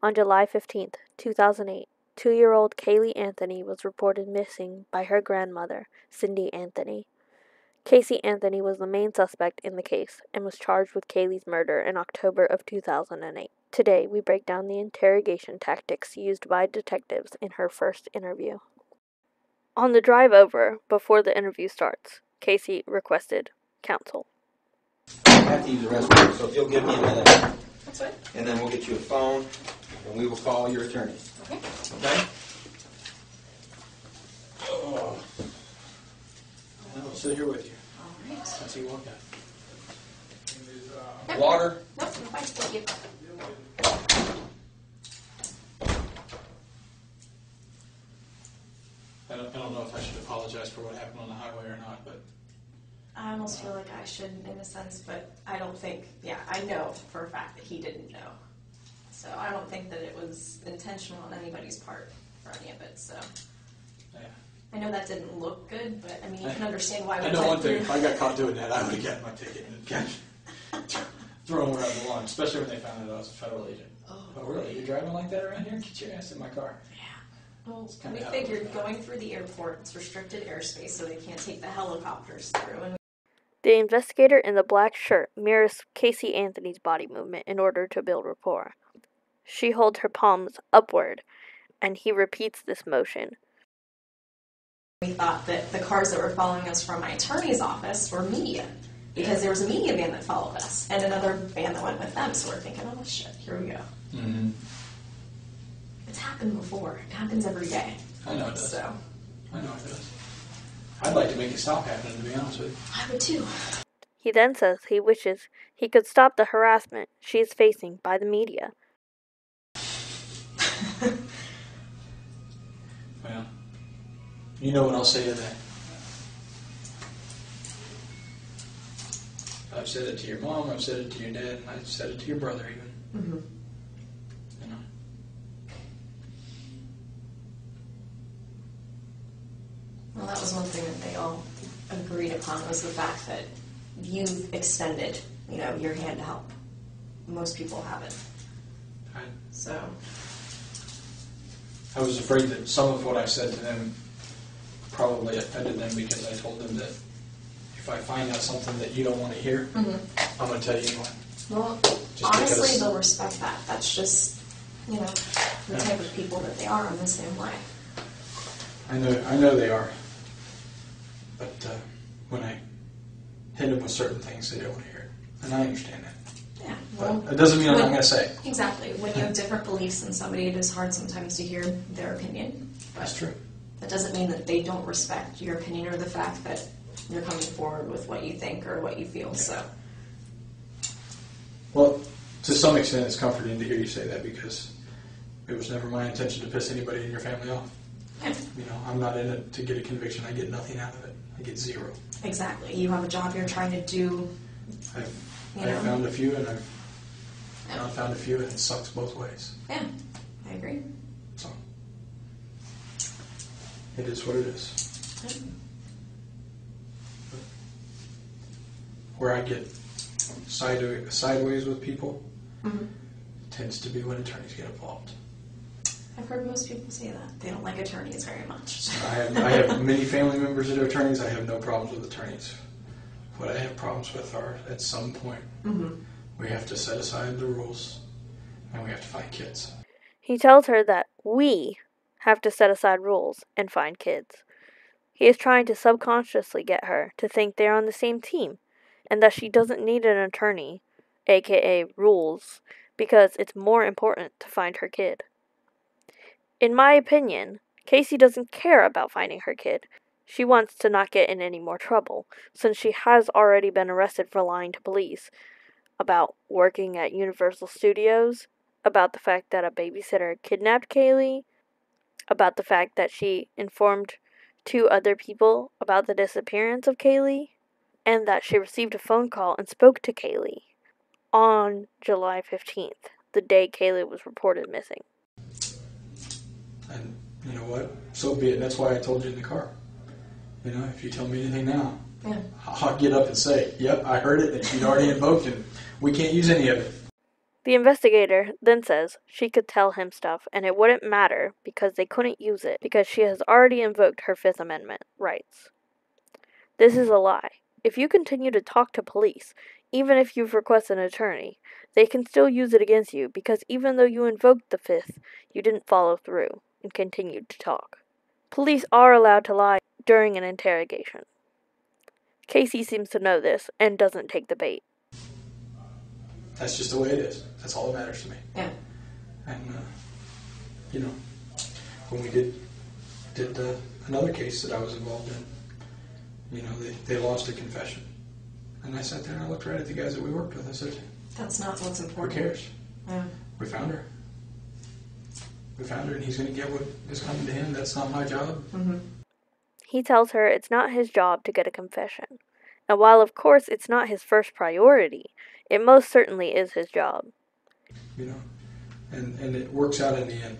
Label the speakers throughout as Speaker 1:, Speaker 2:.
Speaker 1: On July 15, 2008, 2-year-old Kaylee Anthony was reported missing by her grandmother, Cindy Anthony. Casey Anthony was the main suspect in the case and was charged with Kaylee's murder in October of 2008. Today, we break down the interrogation tactics used by detectives in her first interview. On the drive over, before the interview starts, Casey requested counsel.
Speaker 2: I have to use the restroom, so if you'll give me a minute.
Speaker 3: That's right.
Speaker 2: And then we'll get you a phone, and we will call your attorney.
Speaker 3: Okay.
Speaker 2: Okay? Oh. I'll sit here with you.
Speaker 3: All right.
Speaker 2: Since you walked out. Water?
Speaker 3: Nope, I'm fine. Thank you.
Speaker 4: I don't know if I should apologize for what happened on the highway or not, but
Speaker 3: I almost feel like I shouldn't in a sense, but I don't think, I know for a fact that he didn't know. So I don't think that it was intentional on anybody's part for any of it, so.
Speaker 4: yeah.
Speaker 3: I know that didn't look good, but I mean, you can understand why we
Speaker 4: I know
Speaker 3: went
Speaker 4: one thing,
Speaker 3: through.
Speaker 4: if I got caught doing that, I would have gotten my ticket and thrown where I belong, especially when they found out I was a federal agent. Oh, really? You're driving like that around here? Get your ass in my car.
Speaker 3: Yeah. Well,
Speaker 4: kinda
Speaker 3: we
Speaker 4: how it
Speaker 3: figured
Speaker 4: was.
Speaker 3: going through the airport, it's restricted airspace, so they can't take the helicopters through. And
Speaker 1: The investigator in the black shirt mirrors Casey Anthony's body movement in order to build rapport. She holds her palms upward, and he repeats this motion.
Speaker 3: we thought that the cars that were following us from my attorney's office were media, because there was a media van that followed us, and another van that went with them, so we're thinking, oh shit, here we go.
Speaker 4: Mm-hmm.
Speaker 3: It's happened before. It happens every day.
Speaker 4: I know it does.
Speaker 3: So,
Speaker 4: I know it does. I'd like to make it stop happening, to be honest with you.
Speaker 3: I would too.
Speaker 1: He then says he wishes he could stop the harassment she is facing by the media.
Speaker 4: Well, you know what I'll say to that. I've said it to your mom, I've said it to your dad, and I've said it to your brother even.
Speaker 3: Mm-hmm.
Speaker 4: You know.
Speaker 3: Well, that was one thing that they all agreed upon, was the fact that you've extended, your hand to help. Most people haven't. So,
Speaker 4: I was afraid that some of what I said to them probably offended them, because I told them that if I find out something that you don't want to hear, I'm going to tell you anyway.
Speaker 3: well,
Speaker 4: Just
Speaker 3: honestly,
Speaker 4: because-
Speaker 3: they'll respect that. That's just, the type of people that they are in the same way.
Speaker 4: I know they are. But when I hit them with certain things, they don't want to hear it. And I understand that.
Speaker 3: Yeah.
Speaker 4: But
Speaker 3: Well,
Speaker 4: it doesn't mean I'm not going to say it.
Speaker 3: exactly. When you have different beliefs than somebody, it is hard sometimes to hear their opinion.
Speaker 4: That's
Speaker 3: But
Speaker 4: true.
Speaker 3: that doesn't mean that they don't respect your opinion or the fact that you're coming forward with what you think or what you feel.
Speaker 4: Yeah.
Speaker 3: So,
Speaker 4: Well, to some extent, it's comforting to hear you say that, because it was never my intention to piss anybody in your family off.
Speaker 3: yeah,
Speaker 4: I'm not in it to get a conviction. I get nothing out of it. I get zero.
Speaker 3: exactly. You have a job you're trying to do.
Speaker 4: I've
Speaker 3: Yeah.
Speaker 4: found a few, and I've
Speaker 3: Yeah.
Speaker 4: not found a few, and it sucks both ways.
Speaker 3: Yeah, I agree.
Speaker 4: So it is what it is.
Speaker 3: Yeah.
Speaker 4: Where I get sideways with people
Speaker 3: Mhm.
Speaker 4: tends to be when attorneys get involved.
Speaker 3: I've heard most people say that. They don't like attorneys very much.
Speaker 4: I have many family members that are attorneys. I have no problems with attorneys. What I have problems with are, at some point, we have to set aside the rules, and we have to find kids.
Speaker 1: He tells her that we have to set aside rules and find kids. He is trying to subconsciously get her to think they're on the same team, and that she doesn't need an attorney, aka rules, because it's more important to find her kid. In my opinion, Casey doesn't care about finding her kid. She wants to not get in any more trouble, since she has already been arrested for lying to police about working at Universal Studios, about the fact that a babysitter kidnapped Kaylee, about the fact that she informed 2 other people about the disappearance of Kaylee, and that she received a phone call and spoke to Kaylee on July 15th, the day Kaylee was reported missing.
Speaker 4: And you know what? So be it. That's why I told you in the car. If you tell me anything now, I'll get up and say, yep, I heard it, and she'd already invoked, and we can't use any of it.
Speaker 1: The investigator then says she could tell him stuff and it wouldn't matter because they couldn't use it because she has already invoked her Fifth Amendment rights. This is a lie. If you continue to talk to police, even if you've requested an attorney, they can still use it against you because even though you invoked the Fifth, you didn't follow through and continued to talk. Police are allowed to lie during an interrogation. Casey seems to know this and doesn't take the bait.
Speaker 4: That's just the way it is. That's all that matters to me.
Speaker 3: Yeah.
Speaker 4: And, you know, when we did another case that I was involved in, you know, they lost a confession. And I sat there and I looked right at the guys that we worked with. I said,
Speaker 3: That's not what's
Speaker 4: who
Speaker 3: important.
Speaker 4: cares?
Speaker 3: Yeah.
Speaker 4: We found her. We found her and he's going to get what is coming to him. That's not my job.
Speaker 3: Mm-hmm.
Speaker 1: He tells her it's not his job to get a confession. And while of course it's not his first priority, it most certainly is his job.
Speaker 4: You know, and it works out in the end.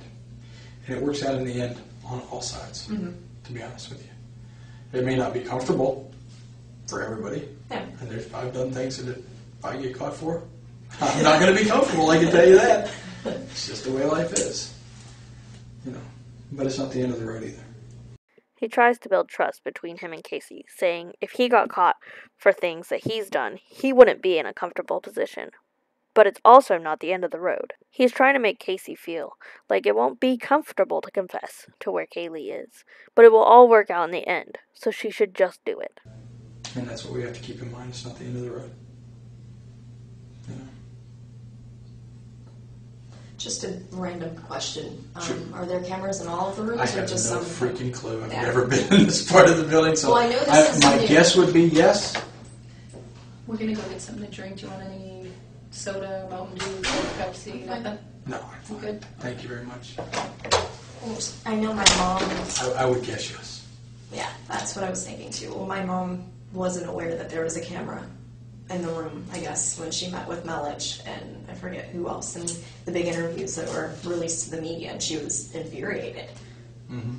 Speaker 4: And it works out in the end on all sides, to be honest with you. It may not be comfortable for everybody.
Speaker 3: Yeah.
Speaker 4: And I've done things that if I get caught for, I'm not going to be comfortable, I can tell you that. It's just the way life is. You know, but it's not the end of the road either.
Speaker 1: He tries to build trust between him and Casey, saying if he got caught for things that he's done, he wouldn't be in a comfortable position. But it's also not the end of the road. He's trying to make Casey feel like it won't be comfortable to confess to where Kaylee is, but it will all work out in the end, so she should just do it.
Speaker 4: And that's what we have to keep in mind. It's not the end of the road. You know?
Speaker 3: Just a random question.
Speaker 4: Sure.
Speaker 3: Are there cameras in all of the rooms,
Speaker 4: I
Speaker 3: or
Speaker 4: have
Speaker 3: just
Speaker 4: no
Speaker 3: some?
Speaker 4: freaking clue. I've
Speaker 3: Yeah.
Speaker 4: never been in this part of the building, so
Speaker 3: Well, I know this is
Speaker 4: my
Speaker 3: new.
Speaker 4: guess would be yes.
Speaker 5: We're gonna go get something to drink. Do you want any soda, Mountain Dew, Pepsi, nothing?
Speaker 4: No, I'm fine.
Speaker 5: Good.
Speaker 4: Thank you very much.
Speaker 3: I know my mom.
Speaker 4: I would guess yes.
Speaker 3: Yeah, that's what I was thinking too. Well, my mom wasn't aware that there was a camera in the room, I guess, when she met with Melich and I forget who else in the big interviews that were released to the media, and she was infuriated.
Speaker 4: Mm-hmm.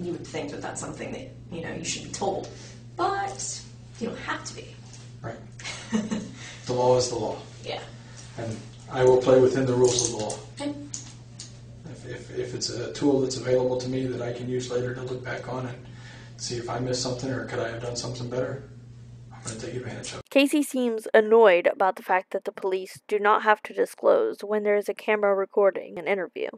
Speaker 3: You would think that that's something that, you know, you should be told, but you don't have to be.
Speaker 4: Right. The law is the law.
Speaker 3: Yeah.
Speaker 4: And I will play within the rules of the law.
Speaker 3: Okay.
Speaker 4: If it's a tool that's available to me that I can use later to look back on and see if I missed something or could I have done something better, I'm going to take advantage of it.
Speaker 1: Casey seems annoyed about the fact that the police do not have to disclose when there is a camera recording an interview,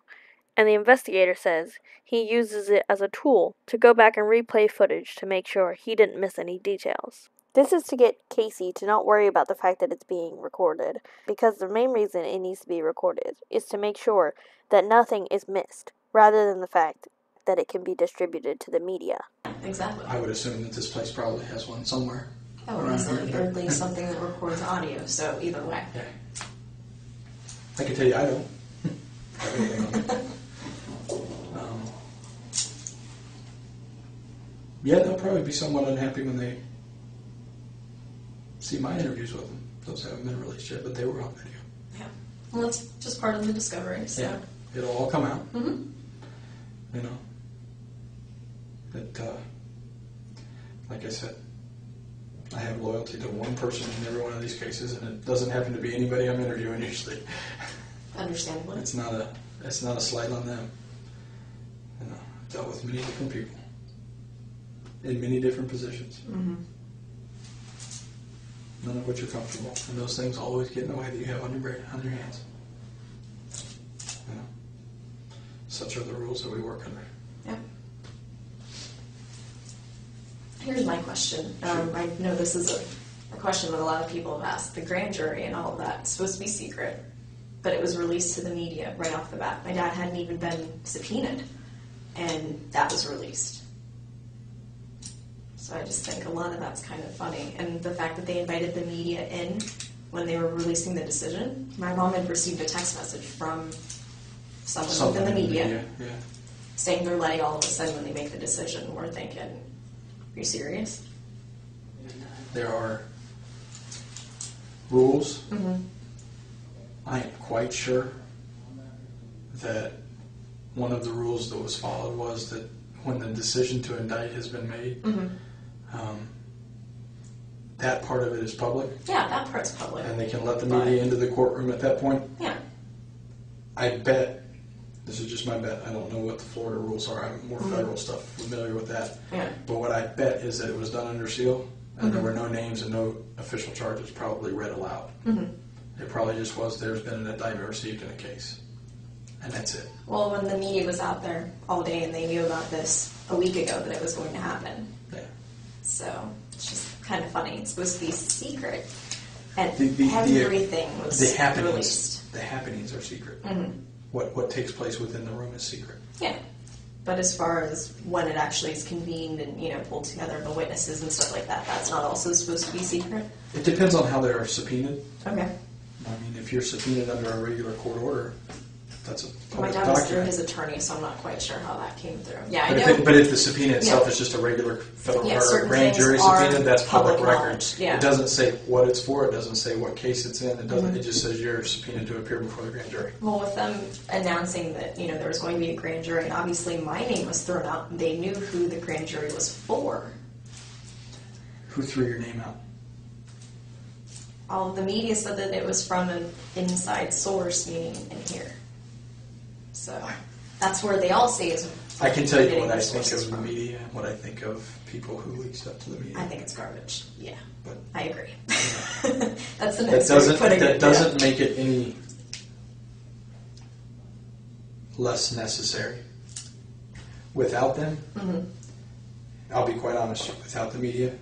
Speaker 1: and the investigator says he uses it as a tool to go back and replay footage to make sure he didn't miss any details. This is to get Casey to not worry about the fact that it's being recorded, because the main reason it needs to be recorded is to make sure that nothing is missed, rather than the fact that it can be distributed to the media.
Speaker 3: Exactly.
Speaker 4: I would assume that this place probably has one somewhere.
Speaker 3: Or easily, or at least something that records audio, so either way.
Speaker 4: Yeah. I can tell you I don't have anything on it. Yeah, they'll probably be somewhat unhappy when they see my interviews with them. Those haven't been released yet, but they were on video.
Speaker 3: Yeah. Well, that's just part of the discovery, so.
Speaker 4: Yeah, it'll all come out.
Speaker 3: Mm-hmm.
Speaker 4: You know, that, like I said, I have loyalty to one person in every one of these cases, and it doesn't happen to be anybody I'm interviewing usually.
Speaker 3: Understandably.
Speaker 4: It's not a slight on them. You know, I've dealt with many different people in many different positions.
Speaker 3: Mm-hmm.
Speaker 4: None of which are comfortable, and those things always get in the way that you have on your hands. You know, such are the rules that we work under.
Speaker 3: Yeah. Here's my question.
Speaker 4: Sure.
Speaker 3: I know this is a question that a lot of people have asked. The grand jury and all of that is supposed to be secret, but it was released to the media right off the bat. My dad hadn't even been subpoenaed, and that was released. So I just think a lot of that's kind of funny. And the fact that they invited the media in when they were releasing the decision. My mom had received a text message from someone within the media
Speaker 4: Yeah.
Speaker 3: saying they're letting all of us in when they make the decision. We're thinking, are you serious?
Speaker 4: There are rules.
Speaker 3: Mm-hmm.
Speaker 4: I am quite sure that one of the rules that was followed was that when the decision to indict has been made, that part of it is public,
Speaker 3: Yeah, that part's public.
Speaker 4: and they can let the media into the courtroom at that point.
Speaker 3: Yeah.
Speaker 4: I bet, this is just my bet, I don't know what the Florida rules are, I'm more federal stuff, familiar with that.
Speaker 3: Yeah.
Speaker 4: But what I bet is that it was done under seal, and there were no names and no official charges probably read aloud. It probably just was, there's been an indictment received in a case. And that's it.
Speaker 3: Well, when the media was out there all day and they knew about this a week ago that it was going to happen.
Speaker 4: Yeah.
Speaker 3: So it's just kind of funny. It's supposed to be secret. And
Speaker 4: The
Speaker 3: everything was
Speaker 4: happenings,
Speaker 3: released.
Speaker 4: the happenings are secret. What takes place within the room is secret.
Speaker 3: Yeah. But as far as when it actually is convened and, pulled together the witnesses and stuff like that, that's not also supposed to be secret?
Speaker 4: It depends on how they're subpoenaed.
Speaker 3: Okay.
Speaker 4: I mean, if you're subpoenaed under a regular court order, that's a
Speaker 3: My
Speaker 4: public
Speaker 3: dad was through
Speaker 4: document.
Speaker 3: his attorney, so I'm not quite sure how that came through. Yeah, I
Speaker 4: But
Speaker 3: know.
Speaker 4: but if the subpoena itself
Speaker 3: Yeah.
Speaker 4: is just a regular federal
Speaker 3: Yeah,
Speaker 4: or
Speaker 3: certain
Speaker 4: grand
Speaker 3: things
Speaker 4: jury
Speaker 3: are
Speaker 4: subpoena, that's public
Speaker 3: public
Speaker 4: record.
Speaker 3: knowledge, yeah.
Speaker 4: It doesn't say what it's for. It doesn't say what case it's in. It doesn't. It just says you're subpoenaed to appear before the grand jury.
Speaker 3: Well, with them announcing that, there was going to be a grand jury, and obviously my name was thrown out, and they knew who the grand jury was for.
Speaker 4: Who threw your name out?
Speaker 3: All of the media said that it was from an inside source, meaning in here. So that's where they all say is.
Speaker 4: I can tell you
Speaker 3: getting
Speaker 4: what I
Speaker 3: their
Speaker 4: think
Speaker 3: sources
Speaker 4: of the
Speaker 3: from.
Speaker 4: media and what I think of people who leak stuff to the media.
Speaker 3: I think it's garbage. Yeah,
Speaker 4: But
Speaker 3: I agree. That's the
Speaker 4: that
Speaker 3: next way of putting it.
Speaker 4: doesn't make it any less necessary. Without them, I'll be quite honest. Without the media,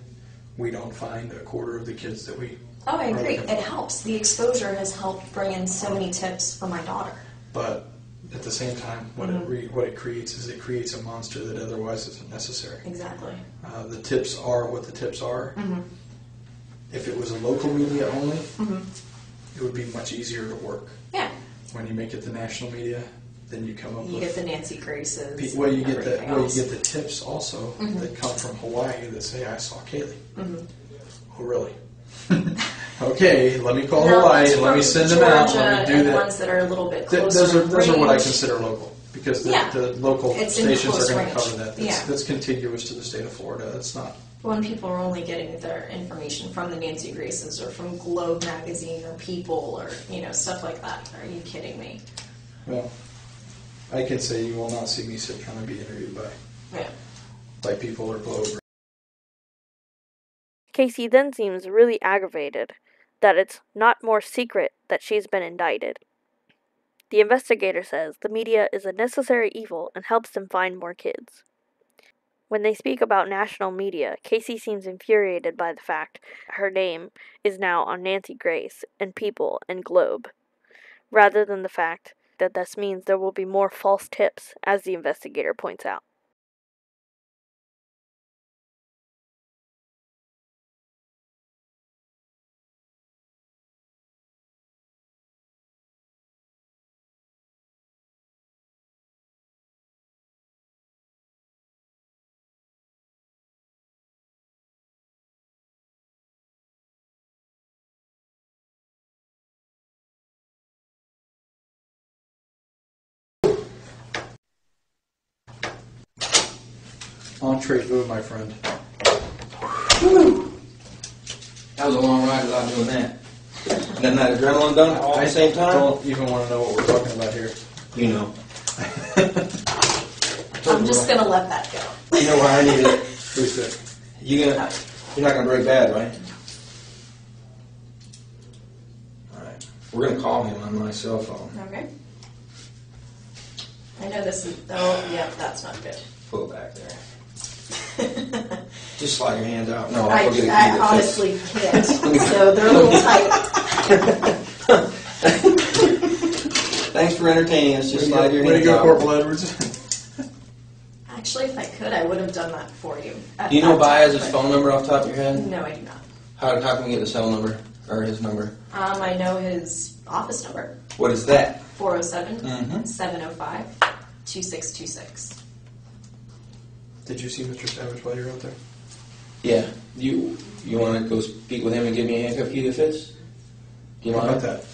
Speaker 4: we don't find a quarter of the kids that we.
Speaker 3: Oh, I
Speaker 4: are
Speaker 3: agree.
Speaker 4: looking
Speaker 3: It
Speaker 4: for.
Speaker 3: helps. The exposure has helped bring in so many tips for my daughter.
Speaker 4: But at the same time, what it creates is it creates a monster that otherwise isn't necessary.
Speaker 3: Exactly.
Speaker 4: The tips are what the tips are. If it was a local media only, it would be much easier to work.
Speaker 3: Yeah.
Speaker 4: When you make it the national media, then you come up
Speaker 3: You
Speaker 4: with.
Speaker 3: get the Nancy Graces.
Speaker 4: Well, you get
Speaker 3: everything
Speaker 4: you
Speaker 3: else.
Speaker 4: get the tips also that come from Hawaii that say I saw Kaylee. Oh, really? Okay, let me call
Speaker 3: No,
Speaker 4: Hawaii
Speaker 3: ones
Speaker 4: and let me
Speaker 3: from
Speaker 4: send them out.
Speaker 3: Georgia
Speaker 4: Let me do
Speaker 3: and
Speaker 4: that.
Speaker 3: ones that are a little bit
Speaker 4: Th-
Speaker 3: closer.
Speaker 4: those are what I
Speaker 3: range.
Speaker 4: consider local because the,
Speaker 3: Yeah.
Speaker 4: the local
Speaker 3: It's in
Speaker 4: stations
Speaker 3: close
Speaker 4: are going to
Speaker 3: range.
Speaker 4: cover that. That's contiguous to the state of Florida. It's not.
Speaker 3: When people are only getting their information from the Nancy Graces or from Globe magazine or People or stuff like that. Are you kidding me?
Speaker 4: Well, I can say you will not see me sit down and be interviewed
Speaker 3: Yeah.
Speaker 4: by People or Globe.
Speaker 1: Casey then seems really aggravated that it's not more secret that she's been indicted. The investigator says the media is a necessary evil and helps them find more kids. When they speak about national media, Casey seems infuriated by the fact her name is now on Nancy Grace and People and Globe, rather than the fact that this means there will be more false tips, as the investigator points out.
Speaker 4: Entree food, my friend.
Speaker 2: That was a long ride without doing that. Then that adrenaline done all at the same time?
Speaker 4: Don't even want to know what we're talking about here.
Speaker 2: You know.
Speaker 3: I'm just gonna let that go.
Speaker 2: You know why I need it.
Speaker 4: Who's that?
Speaker 2: You're not gonna break bad, right? Alright. We're gonna call him on my cell phone.
Speaker 3: Okay. I know this is. Oh, yeah, that's not good.
Speaker 2: Pull it back there. Just slide your hands out. No, I'll get
Speaker 3: I honestly can't. So they're a little tight.
Speaker 2: Thanks for entertaining us. Just slide your
Speaker 4: Way to
Speaker 2: hands
Speaker 4: go,
Speaker 2: out.
Speaker 4: Corporal Edwards.
Speaker 3: Actually, if I could, I would have done that for you.
Speaker 2: Do you know Baez's phone number off the top of your head?
Speaker 3: No, I do not.
Speaker 2: How can we get the cell number or his number?
Speaker 3: I know his office number.
Speaker 2: What is that?
Speaker 3: 407-705-2626.
Speaker 4: Did you see Mr. Savage while you were out there?
Speaker 2: Yeah. You want to go speak with him and give me a handcuff key that fits? Do you
Speaker 4: How
Speaker 2: mind?
Speaker 4: about that?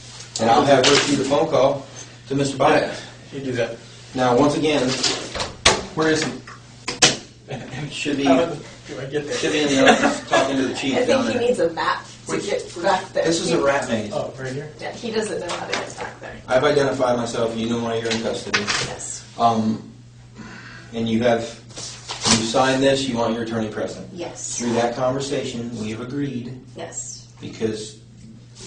Speaker 2: And I'll have her shoot a phone call to Mr. Baez.
Speaker 4: You do that.
Speaker 2: Now, once again,
Speaker 4: Where is he?
Speaker 2: should be
Speaker 4: How do I get there?
Speaker 2: in the office talking to the chief
Speaker 3: I
Speaker 2: down
Speaker 3: think he
Speaker 2: there.
Speaker 3: needs a map to get back there.
Speaker 2: This is a rat maze.
Speaker 4: Oh, right here?
Speaker 3: Yeah, he doesn't know how to get back there.
Speaker 2: I've identified myself, you know why you're in custody.
Speaker 3: Yes.
Speaker 2: And you signed this, you want your attorney present.
Speaker 3: Yes.
Speaker 2: Through that conversation, we have agreed,
Speaker 3: Yes.
Speaker 2: because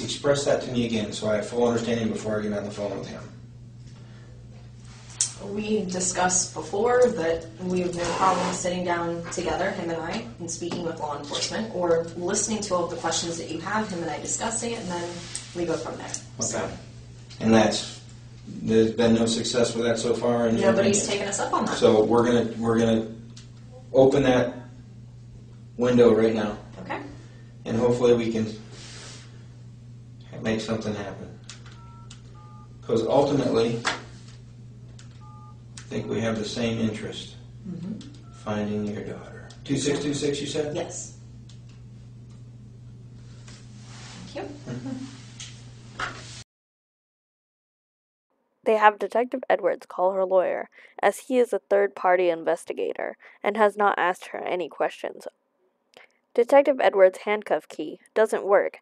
Speaker 2: express that to me again so I have full understanding before I get on the phone with him.
Speaker 3: We discussed before that we have no problem sitting down together, him and I, and speaking with law enforcement, or listening to all the questions that you have, him and I discussing it, and then we go from there.
Speaker 2: Okay. And there's been no success with that so far? In your
Speaker 3: Nobody's
Speaker 2: opinion?
Speaker 3: taken us up on that.
Speaker 2: So we're gonna open that window right now,
Speaker 3: Okay.
Speaker 2: and hopefully we can make something happen. Because ultimately, I think we have the same interest, finding your daughter. 2626, you said?
Speaker 3: Yes. Thank you.
Speaker 1: They have Detective Edwards call her lawyer, as he is a third-party investigator and has not asked her any questions. Detective Edwards' handcuff key doesn't work,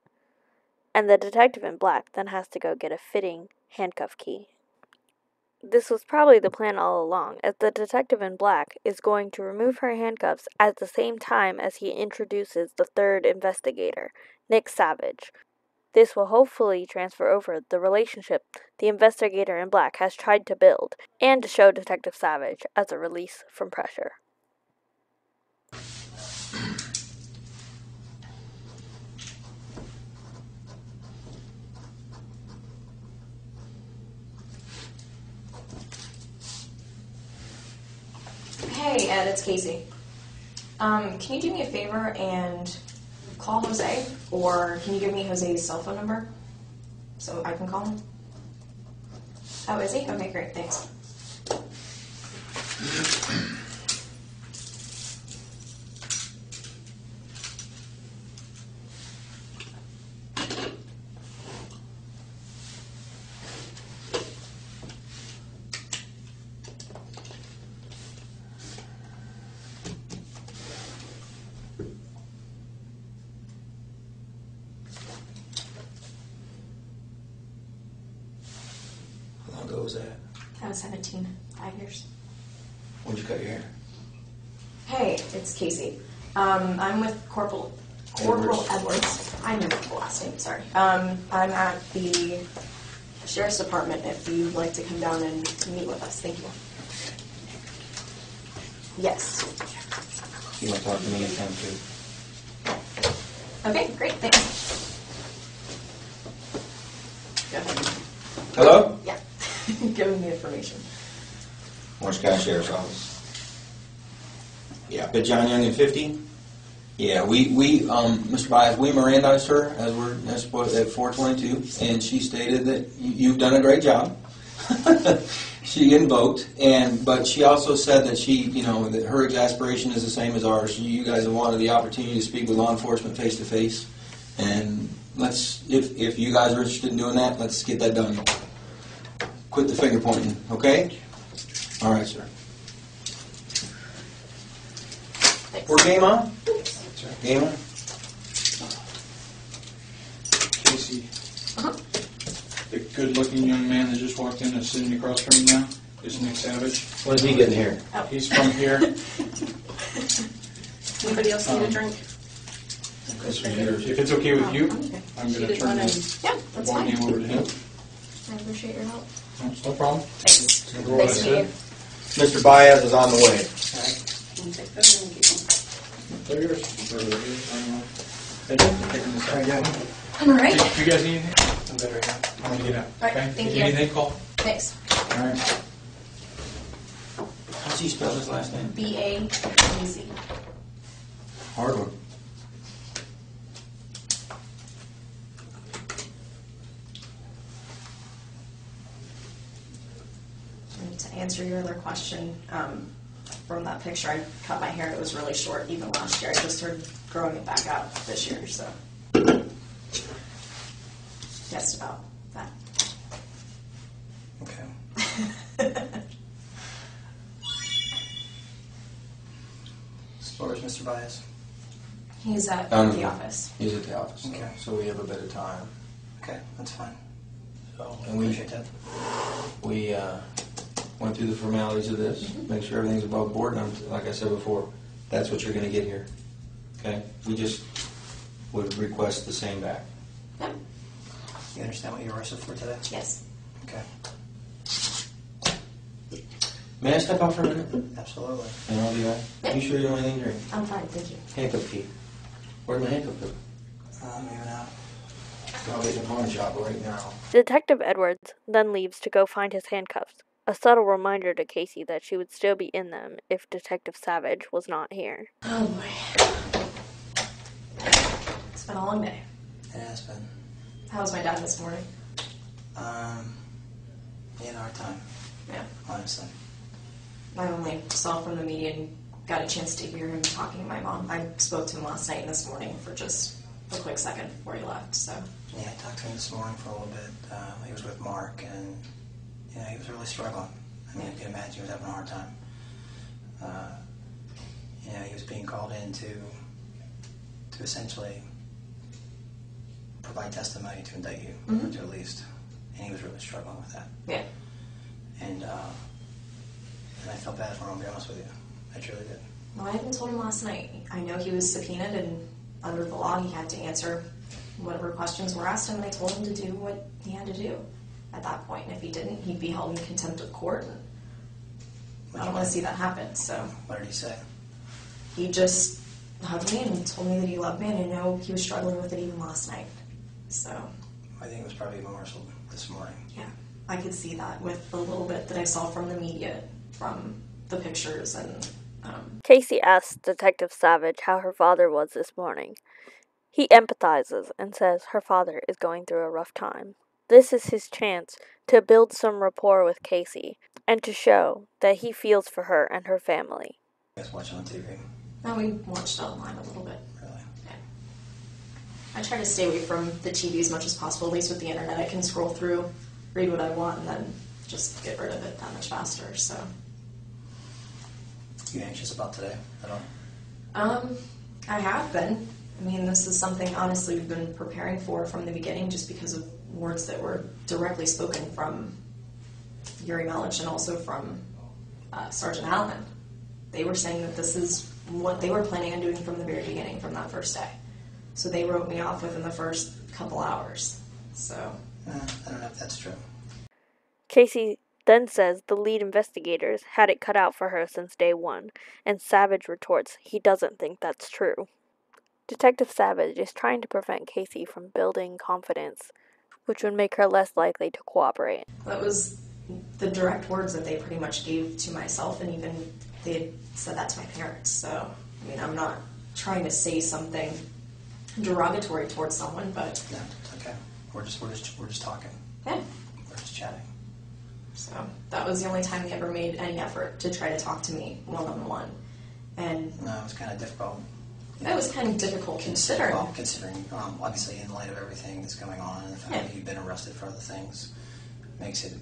Speaker 1: and the detective in black then has to go get a fitting handcuff key. This was probably the plan all along, as the detective in black is going to remove her handcuffs at the same time as he introduces the third investigator, Nick Savage. This will hopefully transfer over the relationship the investigator in black has tried to build, and to show Detective Savage as a release from pressure.
Speaker 3: Hey, Ed, it's Casey. Can you do me a favor and call Jose, or can you give me Jose's cell phone number so I can call him? Oh, is he? Okay, great, thanks.
Speaker 2: How long ago was that?
Speaker 3: I was 17, 5 years.
Speaker 2: When'd you cut your hair?
Speaker 3: Hey, it's Casey. I'm with Corporal Edwards. I know the last name, sorry. I'm at the Sheriff's Department if you'd like to come down and meet with us. Thank you. Yes.
Speaker 2: You want to talk to me anytime too?
Speaker 3: Okay, great, thanks. Go ahead.
Speaker 2: Hello?
Speaker 3: Yeah. Give him the information.
Speaker 2: Orange County Sheriff's Office. Yeah, but John Young and 50? Yeah, Mr. Bias, we Mirandized her as at 422, and she stated that you've done a great job. She invoked, but she also said that that her exasperation is the same as ours. You guys have wanted the opportunity to speak with law enforcement face to face, and if you guys are interested in doing that, let's get that done. Quit the finger pointing, okay? All right, sir.
Speaker 3: Thanks.
Speaker 2: We're game on?
Speaker 4: That's right.
Speaker 2: Game on?
Speaker 4: Casey,
Speaker 3: Uh-huh.
Speaker 4: the good-looking young man that just walked in that's sitting across from you now is Nick Savage.
Speaker 2: When did he get in here?
Speaker 3: Oh.
Speaker 4: He's from here.
Speaker 5: Anybody else need a drink?
Speaker 4: If it's okay with you,
Speaker 3: Okay.
Speaker 4: I'm
Speaker 5: She
Speaker 4: going to
Speaker 5: did
Speaker 4: turn
Speaker 5: one
Speaker 4: the
Speaker 3: Yeah, that's
Speaker 4: ball
Speaker 3: fine.
Speaker 4: game over to him.
Speaker 3: I appreciate your help.
Speaker 4: No, it's no problem.
Speaker 3: Thanks.
Speaker 4: Remember what I
Speaker 3: Nice to meet you.
Speaker 4: said?
Speaker 2: Mr. Baez is on the way.
Speaker 5: and take those and keep them.
Speaker 4: They're yours. I don't know. Thank you for taking this out.
Speaker 5: All right.
Speaker 4: If you guys need anything, I'm better right now. I'm going to get out.
Speaker 3: All right,
Speaker 4: Okay?
Speaker 3: thank
Speaker 4: If
Speaker 3: you.
Speaker 4: need anything, call.
Speaker 3: Thanks.
Speaker 4: All right.
Speaker 2: How's he spell his last name?
Speaker 3: B-A-E-Z.
Speaker 2: Hard one.
Speaker 3: And to answer your other question, from that picture, I cut my hair. It was really short even last year. I just started growing it back out this year, so guessed about that.
Speaker 2: Okay. As far as Mr. Baez?
Speaker 3: He's at
Speaker 2: Um,
Speaker 3: the office.
Speaker 2: He's at the office.
Speaker 6: Okay.
Speaker 2: So we have a bit of time.
Speaker 6: Okay, that's fine.
Speaker 2: So,
Speaker 6: I
Speaker 2: and we
Speaker 6: appreciate that.
Speaker 2: went through the formalities of this, make sure everything's above board, and like I said before, that's what you're going to get here. Okay? We just would request the same back.
Speaker 3: Yep.
Speaker 6: You understand what you were arrested for today?
Speaker 3: Yes.
Speaker 6: Okay,
Speaker 2: May I step out for a minute?
Speaker 6: absolutely.
Speaker 2: And I'll be back.
Speaker 3: Yep.
Speaker 2: You sure you don't want anything to drink?
Speaker 3: I'm fine, thank you.
Speaker 2: Handcuff key. Where'd my handcuff go?
Speaker 6: Maybe not.
Speaker 2: I'll be in the pawn shop right now.
Speaker 1: Detective Edwards then leaves to go find his handcuffs, a subtle reminder to Casey that she would still be in them if Detective Savage was not here.
Speaker 3: Oh boy. It's been a long day.
Speaker 6: It has been.
Speaker 3: How was my dad this morning?
Speaker 6: He had a hard time,
Speaker 3: Yeah.
Speaker 6: honestly.
Speaker 3: I only saw from the media and got a chance to hear him talking to my mom. I spoke to him last night and this morning for just a quick second before he left, so.
Speaker 6: Yeah, I talked to him this morning for a little bit. He was with Mark, and he was really struggling. I mean, I can imagine he was having a hard time. He was being called in to essentially provide testimony to indict you, or to at least, and he was really struggling with that.
Speaker 3: Yeah.
Speaker 6: And I felt bad for him, to be honest with you. I truly did.
Speaker 3: Well, I even told him last night. I know he was subpoenaed, and under the law, he had to answer whatever questions were asked him, and I told him to do what he had to do at that point. And if he didn't, he'd be held in contempt of court, and I don't want to see that happen. So
Speaker 6: What did he say?
Speaker 3: he just hugged me and told me that he loved me, and I know he was struggling with it even last night. So,
Speaker 6: I think it was probably even worse this morning.
Speaker 3: yeah, I could see that with the little bit that I saw from the media, from the pictures, and
Speaker 1: Casey asks Detective Savage how her father was this morning. He empathizes and says her father is going through a rough time. This is his chance to build some rapport with Casey and to show that he feels for her and her family.
Speaker 6: You guys watching on TV?
Speaker 3: now we watched online a little bit.
Speaker 6: Really?
Speaker 3: Yeah. I try to stay away from the TV as much as possible. At least with the internet, I can scroll through, read what I want, and then just get rid of it that much faster. So,
Speaker 6: You anxious about today at all?
Speaker 3: I have been. I mean, this is something honestly we've been preparing for from the beginning, just because of words that were directly spoken from Yuri Melich and also from Sergeant Allen. They were saying that this is what they were planning on doing from the very beginning, from that first day. So they wrote me off within the first couple hours. So
Speaker 6: I don't know if that's true.
Speaker 1: Casey then says the lead investigators had it cut out for her since day one, and Savage retorts he doesn't think that's true. Detective Savage is trying to prevent Casey from building confidence, which would make her less likely to cooperate.
Speaker 3: that was the direct words that they pretty much gave to myself, and even they had said that to my parents. So, I mean, I'm not trying to say something derogatory towards someone, but
Speaker 6: No, it's okay. We're just talking.
Speaker 3: yeah.
Speaker 6: We're just chatting.
Speaker 3: So that was the only time they ever made any effort to try to talk to me one-on-one. And
Speaker 6: No, it was kind of difficult.
Speaker 3: that was kind of difficult considering.
Speaker 6: Well, considering, obviously, in light of everything that's going on and the fact
Speaker 3: Yeah.
Speaker 6: that you've been arrested for other things, makes it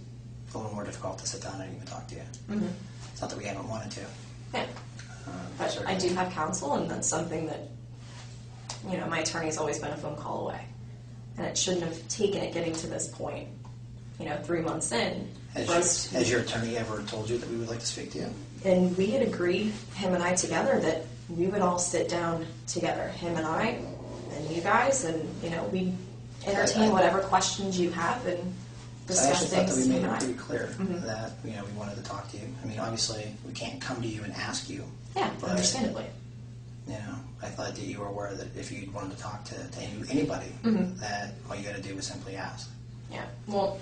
Speaker 6: a little more difficult to sit down and even talk to you.
Speaker 3: Mm-hmm.
Speaker 6: It's not that we haven't wanted to.
Speaker 3: Yeah. But
Speaker 6: certainly.
Speaker 3: I do have counsel, and that's something that, my attorney's always been a phone call away. And it shouldn't have taken it getting to this point, 3 months in. for us to-
Speaker 6: Has your attorney ever told you that we would like to speak to you?
Speaker 3: And we had agreed, him and I together, that we would all sit down together, him and I, and you guys, and, we'd entertain whatever questions you have and
Speaker 6: I
Speaker 3: discuss
Speaker 6: actually thought that
Speaker 3: things.
Speaker 6: we made
Speaker 3: him
Speaker 6: it
Speaker 3: and I.
Speaker 6: pretty clear
Speaker 3: Mhm.
Speaker 6: that we wanted to talk to you. I mean, obviously, we can't come to you and ask you.
Speaker 3: Yeah,
Speaker 6: But,
Speaker 3: understandably.
Speaker 6: I thought that you were aware that if you wanted to talk to anybody,
Speaker 3: Mhm.
Speaker 6: that all you got to do was simply ask.
Speaker 3: Yeah, well,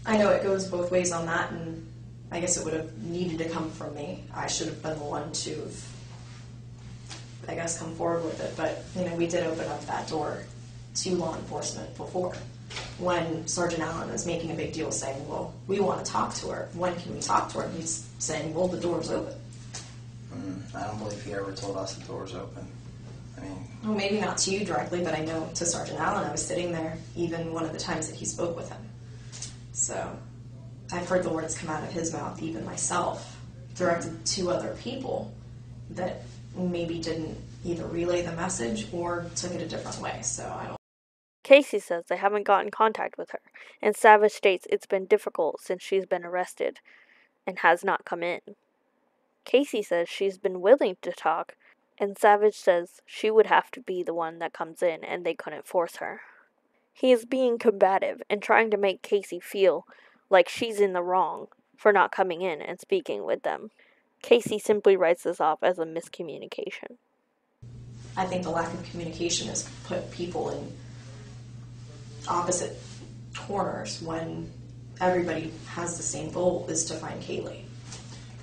Speaker 3: I know it goes both ways on that, and I guess it would have needed to come from me. I should have been the one to, come forward with it. But, we did open up that door to law enforcement before, when Sergeant Allen was making a big deal saying, well, we want to talk to her. When can we talk to her? And he's saying, well, the door's open.
Speaker 6: I don't believe he ever told us the door was open. I mean,
Speaker 3: Well, maybe not to you directly, but I know to Sergeant Allen. I was sitting there even one of the times that he spoke with him. So I've heard the words come out of his mouth, even myself, directed to other people that maybe didn't either relay the message or took it a different way. So I don't.
Speaker 1: Casey says they haven't gotten contact with her, and Savage states it's been difficult since she's been arrested and has not come in. Casey says she's been willing to talk, and Savage says she would have to be the one that comes in and they couldn't force her. He is being combative and trying to make Casey feel like she's in the wrong for not coming in and speaking with them. Casey simply writes this off as a miscommunication.
Speaker 3: I think the lack of communication has put people in opposite corners when everybody has the same goal, is to find Kaylee.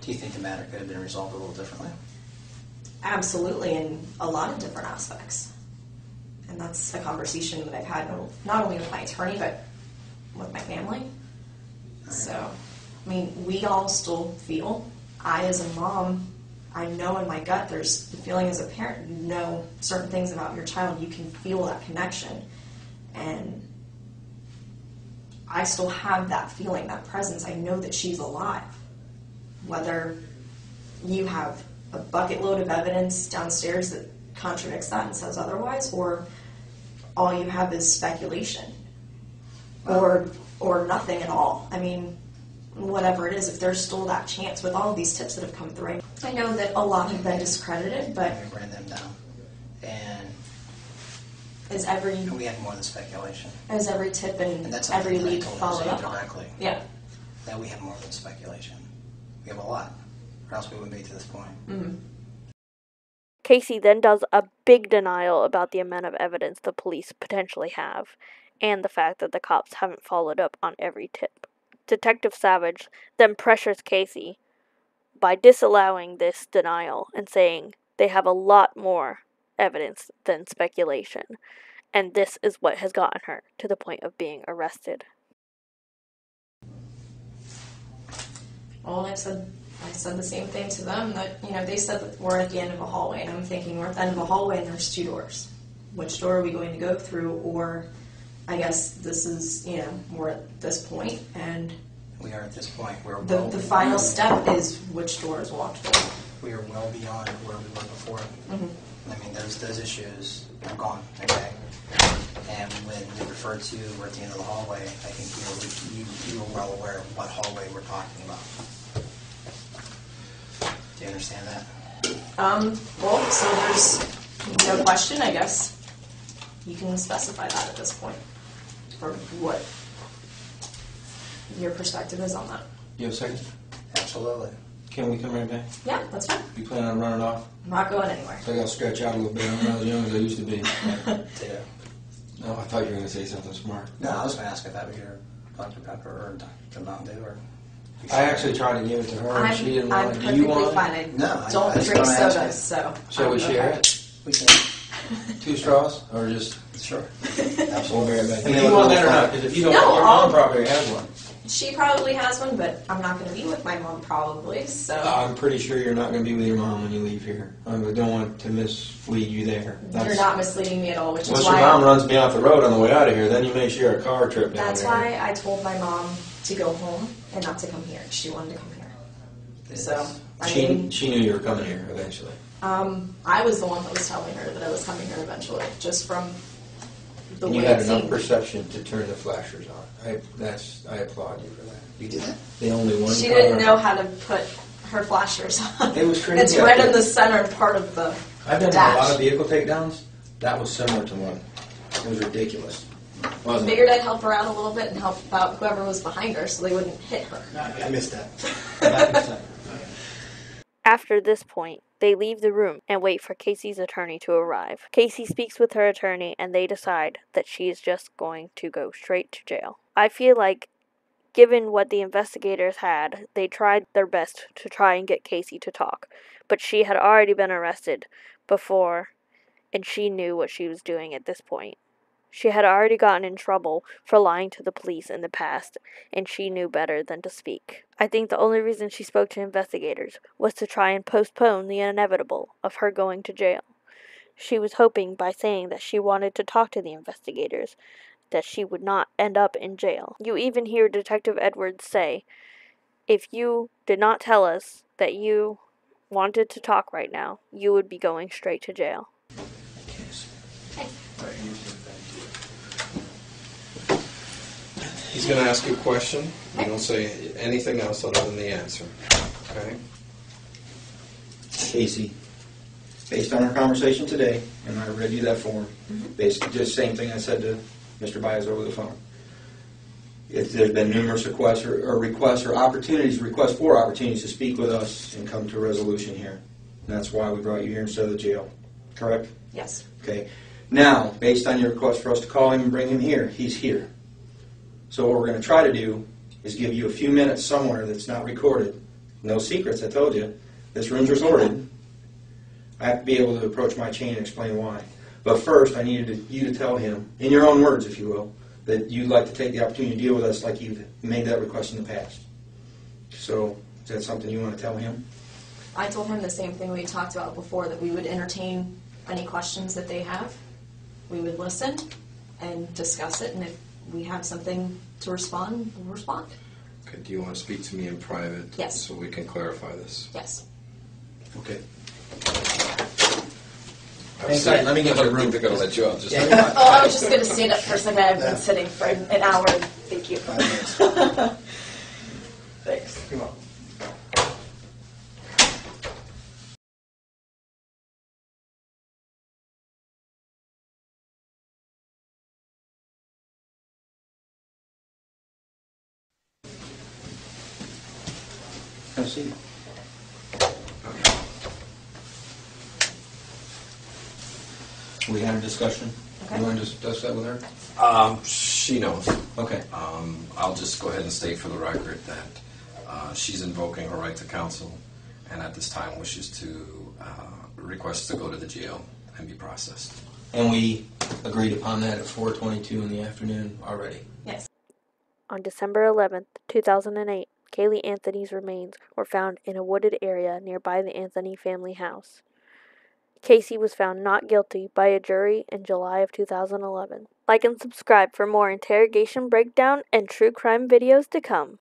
Speaker 6: Do you think the matter could have been resolved a little differently?
Speaker 3: Absolutely, in a lot of different aspects. And that's a conversation that I've had not only with my attorney, but with my family. So, I mean, we all still feel, I as a mom, I know in my gut there's the feeling as a parent, you know certain things about your child, you can feel that connection. And I still have that feeling, that presence. I know that she's alive. Whether you have a bucket load of evidence downstairs that contradicts that and says otherwise, or all you have is speculation, or nothing at all. I mean, whatever it is, if there's still that chance with all of these tips that have come through. I know that a lot have been discredited, but
Speaker 6: We ran them down, and
Speaker 3: is
Speaker 6: we had more than speculation.
Speaker 3: every tip and
Speaker 6: And that's
Speaker 3: every
Speaker 6: something that I
Speaker 3: lead
Speaker 6: told
Speaker 3: followed
Speaker 6: Jose
Speaker 3: up on?
Speaker 6: directly.
Speaker 3: Yeah.
Speaker 6: That we have more than speculation. We have a lot, or else we wouldn't be to this point.
Speaker 3: Mm-hmm.
Speaker 1: Casey then does a big denial about the amount of evidence the police potentially have, and the fact that the cops haven't followed up on every tip. Detective Savage then pressures Casey by disallowing this denial and saying they have a lot more evidence than speculation, and this is what has gotten her to the point of being arrested.
Speaker 3: Well, I said the same thing to them, that, they said that we're at the end of a hallway, and I'm thinking we're at the end of a hallway and there's two doors. Which door are we going to go through? Or I guess this is, we're at this point, and
Speaker 6: We are at this point.
Speaker 3: the final step is which door is walked through.
Speaker 6: We are well beyond where we were before.
Speaker 3: Mm-hmm.
Speaker 6: I mean, those issues are gone, okay? And when you refer to we're at the end of the hallway, I think you are well aware of what hallway we're talking about. Do you understand that?
Speaker 3: Well, so there's no question, I guess. You can specify that at this point, or what your perspective is on that.
Speaker 2: You have a second?
Speaker 6: Absolutely.
Speaker 2: Can we come right back?
Speaker 3: Yeah, that's fine.
Speaker 2: You plan on running off?
Speaker 3: I'm not going anywhere.
Speaker 2: So I gotta stretch out a little bit. I'm not as young as I used to be.
Speaker 6: Yeah.
Speaker 2: No, I thought you were gonna say something smart.
Speaker 6: No, I was going to ask if that was your Dr. Pepper or Dr. Mountain Dew, or...
Speaker 2: I actually tried to give it to her and she didn't want it. Do
Speaker 3: I'm
Speaker 2: you
Speaker 3: perfectly
Speaker 2: want
Speaker 3: fine.
Speaker 2: it?
Speaker 3: I
Speaker 6: No, I
Speaker 3: don't
Speaker 6: just
Speaker 3: drink
Speaker 6: wanna ask
Speaker 3: sodas,
Speaker 6: you.
Speaker 3: so.
Speaker 2: Shall we
Speaker 3: I'm
Speaker 2: share
Speaker 3: okay.
Speaker 2: it?
Speaker 6: We can...
Speaker 2: 2 straws? Or just...
Speaker 6: Sure.
Speaker 2: We'll bear it
Speaker 6: Absolutely.
Speaker 2: back. If you want that or not, because if you don't,
Speaker 3: No,
Speaker 2: your mom probably has one.
Speaker 3: She probably has one, but I'm not going to be with my mom probably, so.
Speaker 2: I'm pretty sure you're not going to be with your mom when you leave here. I don't want to mislead you there.
Speaker 3: You're not misleading me at all, which is
Speaker 2: Unless
Speaker 3: why.
Speaker 2: your mom runs me off the road on the way out of here, then you may share a car trip down
Speaker 3: That's
Speaker 2: there.
Speaker 3: why I told my mom to go home and not to come here. She wanted to come here. So,
Speaker 2: She knew you were coming here eventually.
Speaker 3: I was the one that was telling her that I was coming here eventually, just from the
Speaker 2: And
Speaker 3: way
Speaker 2: you had
Speaker 3: it
Speaker 2: enough
Speaker 3: seemed.
Speaker 2: perception to turn the flashers on. I applaud you for that. You did that? The only one.
Speaker 3: She didn't know how to put her flashers on.
Speaker 2: It was crazy
Speaker 3: It's
Speaker 2: out
Speaker 3: right in
Speaker 2: there.
Speaker 3: the center part of the
Speaker 2: I've done
Speaker 3: dash.
Speaker 2: a lot of vehicle takedowns. That was similar to one. It was ridiculous. Wasn't
Speaker 3: Figured
Speaker 2: it?
Speaker 3: I'd help her out a little bit and help out whoever was behind her so they wouldn't hit her.
Speaker 6: I missed that.
Speaker 1: After this point, they leave the room and wait for Casey's attorney to arrive. Casey speaks with her attorney and they decide that she is just going to go straight to jail. I feel like, given what the investigators had, they tried their best to try and get Casey to talk, but she had already been arrested before and she knew what she was doing at this point. She had already gotten in trouble for lying to the police in the past, and she knew better than to speak. I think the only reason she spoke to investigators was to try and postpone the inevitable of her going to jail. She was hoping by saying that she wanted to talk to the investigators that she would not end up in jail. You even hear Detective Edwards say, "If you did not tell us that you wanted to talk right now, you would be going straight to jail.
Speaker 7: He's going to ask you a question. You don't say anything else other than the answer. Okay?
Speaker 2: Casey, based on our conversation today, and I read you that form, basically just same thing I said to Mr. Baez over the phone. If there's been numerous requests for opportunities to speak with us and come to a resolution here. And that's why we brought you here instead of the jail. Correct?
Speaker 3: Yes.
Speaker 2: Okay. Now, based on your request for us to call him and bring him here, he's here. So what we're going to try to do is give you a few minutes somewhere that's not recorded. No secrets, I told you. This room's recorded. I have to be able to approach my chain and explain why. But first, I needed you to tell him, in your own words, if you will, that you'd like to take the opportunity to deal with us like you've made that request in the past. So, is that something you want to tell him?
Speaker 3: I told him the same thing we talked about before, that we would entertain any questions that they have. We would listen and discuss it, and if we have something to respond, we'll respond.
Speaker 7: Okay. Do you want to speak to me in private?
Speaker 3: Yes.
Speaker 7: So we can clarify this.
Speaker 3: Yes.
Speaker 2: Okay.
Speaker 7: Let
Speaker 2: let me get
Speaker 7: I
Speaker 2: your
Speaker 7: don't
Speaker 2: room.
Speaker 7: think they're going to let you out. Just
Speaker 3: Oh, I was just going to stand up for a second. I've been sitting for an hour. Thank you. Thanks.
Speaker 2: Come on. Have a seat. We had a discussion.
Speaker 3: Okay.
Speaker 2: You want to discuss that with her?
Speaker 7: She knows.
Speaker 2: Okay.
Speaker 7: I'll just go ahead and state for the record that she's invoking her right to counsel, and at this time wishes to request to go to the jail and be processed.
Speaker 2: And we agreed upon that at 4:22 in the afternoon already.
Speaker 3: Yes.
Speaker 1: On December 11th, 2008, Kaylee Anthony's remains were found in a wooded area nearby the Anthony family house. Casey was found not guilty by a jury in July of 2011. Like and subscribe for more interrogation breakdown and true crime videos to come.